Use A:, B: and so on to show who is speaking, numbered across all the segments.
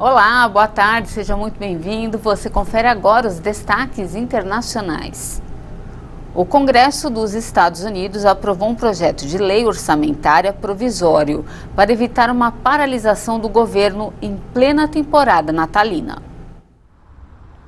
A: Olá, boa tarde, seja muito bem-vindo. Você confere agora os destaques internacionais. O Congresso dos Estados Unidos aprovou um projeto de lei orçamentária provisório para evitar uma paralisação do governo em plena temporada natalina.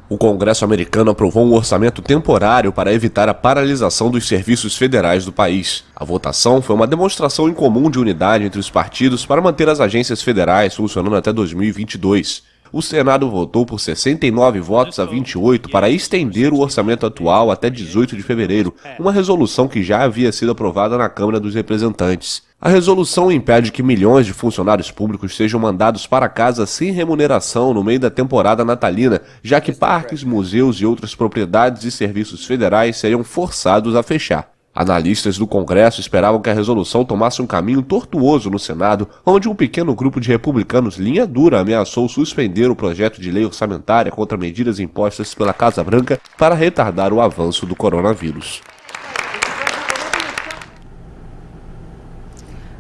B: O Congresso americano aprovou um orçamento temporário para evitar a paralisação dos serviços federais do país. A votação foi uma demonstração em comum de unidade entre os partidos para manter as agências federais funcionando até 2022. O Senado votou por 69 votos a 28 para estender o orçamento atual até 18 de fevereiro, uma resolução que já havia sido aprovada na Câmara dos Representantes. A resolução impede que milhões de funcionários públicos sejam mandados para casa sem remuneração no meio da temporada natalina, já que parques, museus e outras propriedades e serviços federais seriam forçados a fechar. Analistas do Congresso esperavam que a resolução tomasse um caminho tortuoso no Senado, onde um pequeno grupo de republicanos linha dura ameaçou suspender o projeto de lei orçamentária contra medidas impostas pela Casa Branca para retardar o avanço do coronavírus.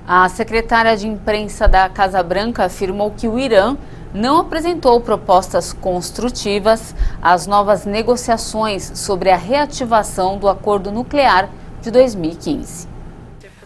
A: A secretária de imprensa da Casa Branca afirmou que o Irã não apresentou propostas construtivas às novas negociações sobre a reativação do acordo nuclear de 2015.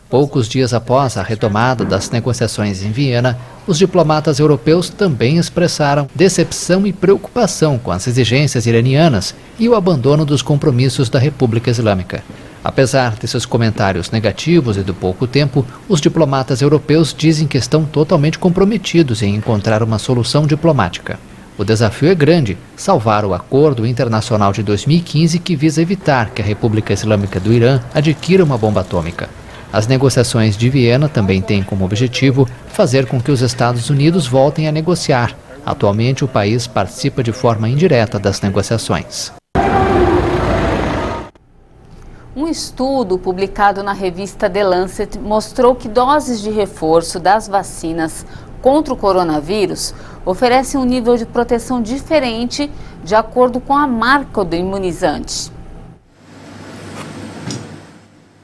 C: Poucos dias após a retomada das negociações em Viena, os diplomatas europeus também expressaram decepção e preocupação com as exigências iranianas e o abandono dos compromissos da República Islâmica. Apesar desses comentários negativos e do pouco tempo, os diplomatas europeus dizem que estão totalmente comprometidos em encontrar uma solução diplomática. O desafio é grande, salvar o Acordo Internacional de 2015 que visa evitar que a República Islâmica do Irã adquira uma bomba atômica. As negociações de Viena também têm como objetivo fazer com que os Estados Unidos voltem a negociar. Atualmente, o país participa de forma indireta das negociações.
A: Um estudo publicado na revista The Lancet mostrou que doses de reforço das vacinas contra o coronavírus oferecem um nível de proteção diferente de acordo com a marca do imunizante.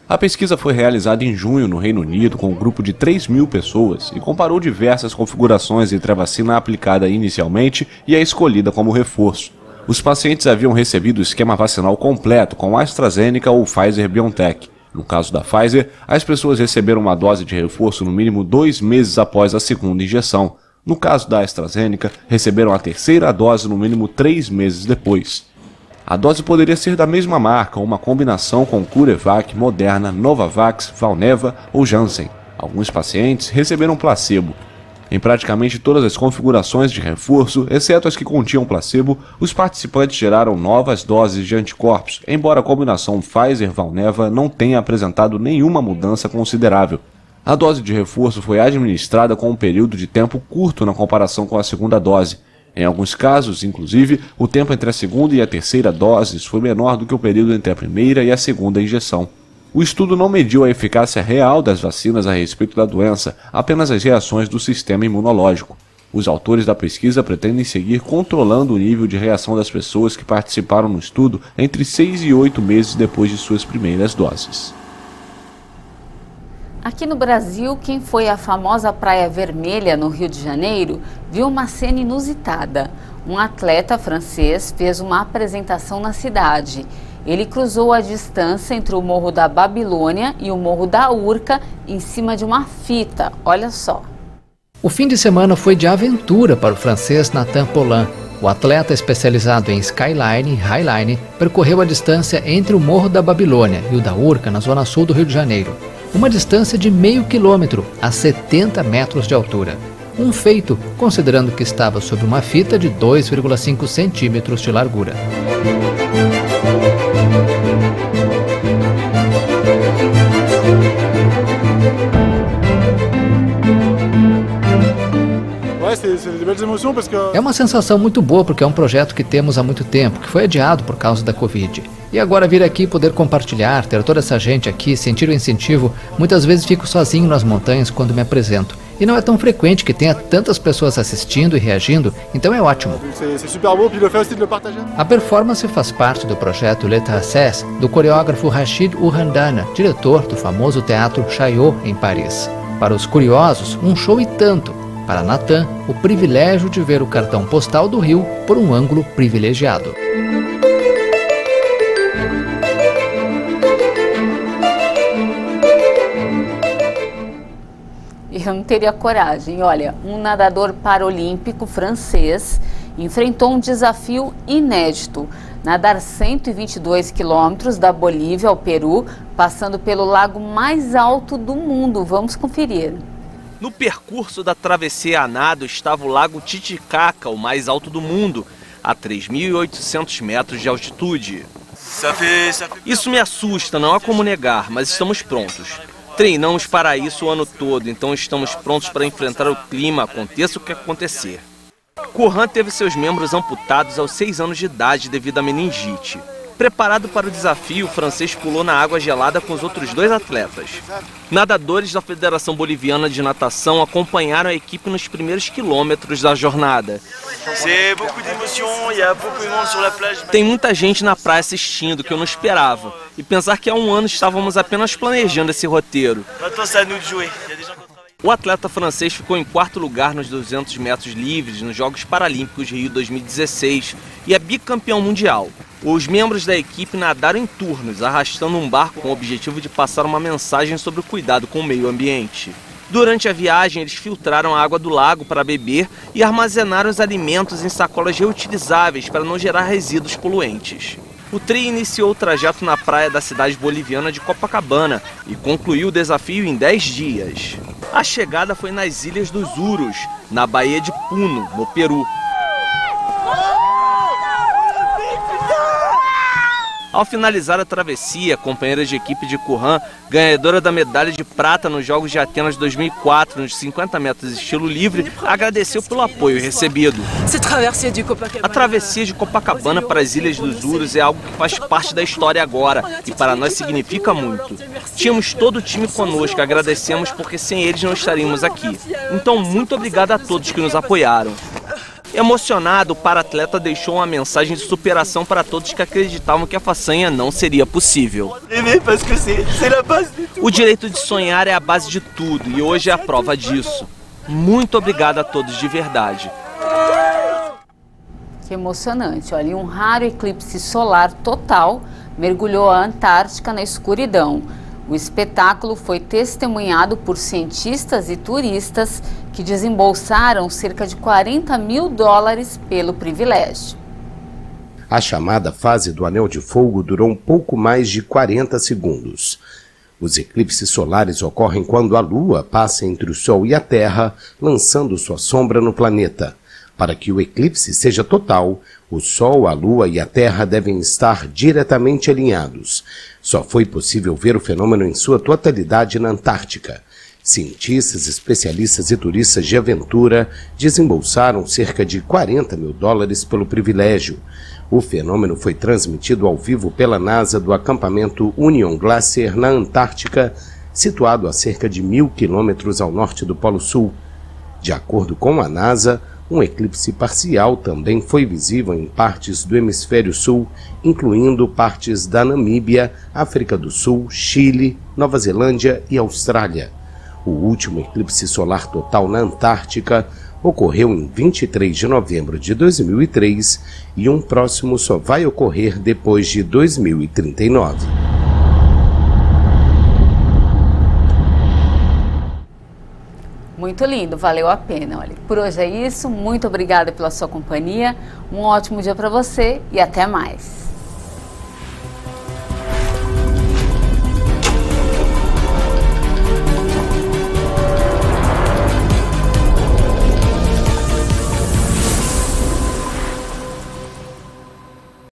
B: A pesquisa foi realizada em junho no Reino Unido com um grupo de 3.000 pessoas e comparou diversas configurações entre a vacina aplicada inicialmente e a escolhida como reforço. Os pacientes haviam recebido o esquema vacinal completo com AstraZeneca ou Pfizer-BioNTech. No caso da Pfizer, as pessoas receberam uma dose de reforço no mínimo 2 meses após a segunda injeção. No caso da AstraZeneca, receberam a terceira dose no mínimo 3 meses depois. A dose poderia ser da mesma marca ou uma combinação com CureVac, Moderna, Novavax, Valneva ou Janssen. Alguns pacientes receberam placebo. Em praticamente todas as configurações de reforço, exceto as que continham placebo, os participantes geraram novas doses de anticorpos, embora a combinação Pfizer-Valneva não tenha apresentado nenhuma mudança considerável. A dose de reforço foi administrada com um período de tempo curto na comparação com a segunda dose. Em alguns casos, inclusive, o tempo entre a segunda e a terceira doses foi menor do que o período entre a primeira e a segunda injeção. O estudo não mediu a eficácia real das vacinas a respeito da doença, apenas as reações do sistema imunológico. Os autores da pesquisa pretendem seguir controlando o nível de reação das pessoas que participaram no estudo entre 6 e 8 meses depois de suas primeiras doses.
A: Aqui no Brasil, quem foi à famosa Praia Vermelha, no Rio de Janeiro, viu uma cena inusitada. Um atleta francês fez uma apresentação na cidade. Ele cruzou a distância entre o Morro da Babilônia e o Morro da Urca em cima de uma fita. Olha só.
C: O fim de semana foi de aventura para o francês Nathan Paulin. O atleta especializado em skyline e highline percorreu a distância entre o Morro da Babilônia e o da Urca, na zona sul do Rio de Janeiro. Uma distância de meio quilômetro a 70 metros de altura. Um feito, considerando que estava sob uma fita de 2,5 centímetros de largura. É uma sensação muito boa porque é um projeto que temos há muito tempo, que foi adiado por causa da Covid. E agora vir aqui, poder compartilhar, ter toda essa gente aqui, sentir o incentivo. Muitas vezes fico sozinho nas montanhas quando me apresento. E não é tão frequente que tenha tantas pessoas assistindo e reagindo, então é ótimo. A performance faz parte do projeto L'État Cesse, do coreógrafo Rachid Urhandana, diretor do famoso teatro Chaillot, em Paris. Para os curiosos, um show e tanto. Para Natan, o privilégio de ver o cartão postal do Rio por um ângulo privilegiado.
A: Eu não teria coragem. Olha, um nadador paralímpico francês enfrentou um desafio inédito: nadar 122 quilômetros da Bolívia ao Peru, passando pelo lago mais alto do mundo. Vamos conferir.
D: No percurso da travessia a nado estava o lago Titicaca, o mais alto do mundo, a 3.800 metros de altitude. Isso me assusta, não há como negar, mas estamos prontos. Treinamos para isso o ano todo, então estamos prontos para enfrentar o clima, aconteça o que acontecer. Courant teve seus membros amputados aos 6 anos de idade devido à meningite. Preparado para o desafio, o francês pulou na água gelada com os outros 2 atletas. Nadadores da Federação Boliviana de Natação acompanharam a equipe nos primeiros quilômetros da jornada. Tem muita gente na praia assistindo, que eu não esperava. E pensar que há um ano estávamos apenas planejando esse roteiro. O atleta francês ficou em 4º lugar nos 200 metros livres nos Jogos Paralímpicos Rio 2016 e é bicampeão mundial. Os membros da equipe nadaram em turnos, arrastando um barco com o objetivo de passar uma mensagem sobre o cuidado com o meio ambiente. Durante a viagem, eles filtraram a água do lago para beber e armazenaram os alimentos em sacolas reutilizáveis para não gerar resíduos poluentes. O trio iniciou o trajeto na praia da cidade boliviana de Copacabana e concluiu o desafio em 10 dias. A chegada foi nas Ilhas dos Urus, na Baía de Puno, no Peru. Ao finalizar a travessia, a companheira de equipe de Courant, ganhadora da medalha de prata nos Jogos de Atenas 2004, nos 50 metros estilo livre, agradeceu pelo apoio recebido. A travessia de Copacabana para as Ilhas dos Urus é algo que faz parte da história agora e para nós significa muito. Tínhamos todo o time conosco, agradecemos porque sem eles não estaríamos aqui. Então, muito obrigado a todos que nos apoiaram. Emocionado, o para-atleta deixou uma mensagem de superação para todos que acreditavam que a façanha não seria possível. O direito de sonhar é a base de tudo e hoje é a prova disso. Muito obrigado a todos de verdade.
A: Que emocionante. Olha, um raro eclipse solar total mergulhou a Antártica na escuridão. O espetáculo foi testemunhado por cientistas e turistas que desembolsaram cerca de $40 mil pelo privilégio.
E: A chamada fase do Anel de Fogo durou um pouco mais de 40 segundos. Os eclipses solares ocorrem quando a Lua passa entre o Sol e a Terra, lançando sua sombra no planeta. Para que o eclipse seja total, o Sol, a Lua e a Terra devem estar diretamente alinhados. Só foi possível ver o fenômeno em sua totalidade na Antártica. Cientistas, especialistas e turistas de aventura desembolsaram cerca de $40 mil pelo privilégio. O fenômeno foi transmitido ao vivo pela NASA do acampamento Union Glacier na Antártica, situado a cerca de 1.000 quilômetros ao norte do Polo Sul. De acordo com a NASA, um eclipse parcial também foi visível em partes do hemisfério sul, incluindo partes da Namíbia, África do Sul, Chile, Nova Zelândia e Austrália. O último eclipse solar total na Antártica ocorreu em 23 de novembro de 2003 e um próximo só vai ocorrer depois de 2039.
A: Muito lindo, valeu a pena. Olha, por hoje é isso. Muito obrigada pela sua companhia. Um ótimo dia para você e até mais.